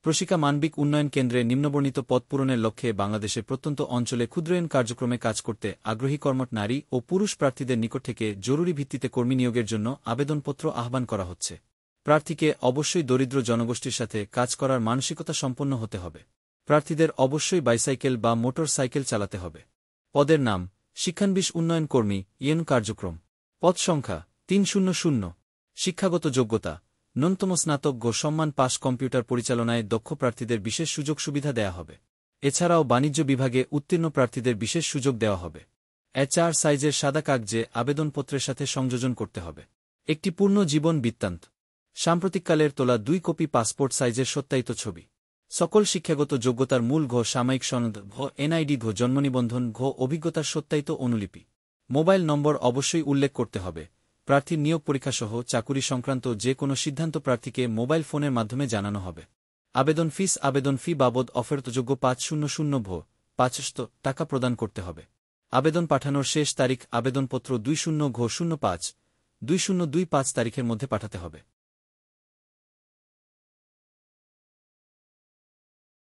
প্রশিকা মানবিক উন্নয়ন কেন্দ্রে নিম্নবর্ণিত পদ পূরণের লক্ষ্যে বাংলাদেশের প্রত্যন্ত অঞ্চলে ক্ষুদ্রায়ন কার্যক্রমে কাজ করতে আগ্রহী কর্মঠ নারী ও পুরুষ প্রার্থীদের নিকট থেকে জরুরি ভিত্তিতে কর্মী নিয়োগের জন্য আবেদনপত্র আহ্বান করা হচ্ছে। প্রার্থীকে অবশ্যই দরিদ্র জনগোষ্ঠীর সাথে কাজ করার মানসিকতা সম্পন্ন হতে হবে। প্রার্থীদের অবশ্যই বাইসাইকেল বা মোটর সাইকেল চালাতে হবে। পদের নাম: শিক্ষানবিশ উন্নয়ন কর্মী, ইউএন কার্যক্রম। পদ সংখ্যা ৩০০। শিক্ষাগত যোগ্যতা: ন্যূনতম স্নাতক সম্মান পাস। কম্পিউটার পরিচালনায় দক্ষ প্রার্থীদের বিশেষ সুযোগ সুবিধা দেয়া হবে। এছাড়াও বাণিজ্য বিভাগে উত্তীর্ণ প্রার্থীদের বিশেষ সুযোগ দেওয়া হবে। A4 সাইজের সাদা কাগজে আবেদনপত্রের সাথে সংযোজন করতে হবে একটি পূর্ণ জীবন বৃত্তান্ত, সাম্প্রতিককালের তোলা 2 কপি পাসপোর্ট সাইজের সত্যায়িত ছবি। সকল শিক্ষাগত যোগ্যতার মূল সাময়িক সনদ এনআইডি জন্মনিবন্ধন অভিজ্ঞতার সত্যায়িত অনুলিপি। মোবাইল নম্বর অবশ্যই উল্লেখ করতে হবে। প্রার্থীর নিয়োগ পরীক্ষাসহ চাকুরি সংক্রান্ত যে কোনো সিদ্ধান্ত প্রার্থীকে মোবাইল ফোনের মাধ্যমে জানানো হবে। আবেদন ফি বাবদ অফেরতযোগ্য 500 টাকা প্রদান করতে হবে। আবেদন পাঠানোর শেষ তারিখ: আবেদনপত্র 20/05/2025 তারিখের মধ্যে পাঠাতে হবে।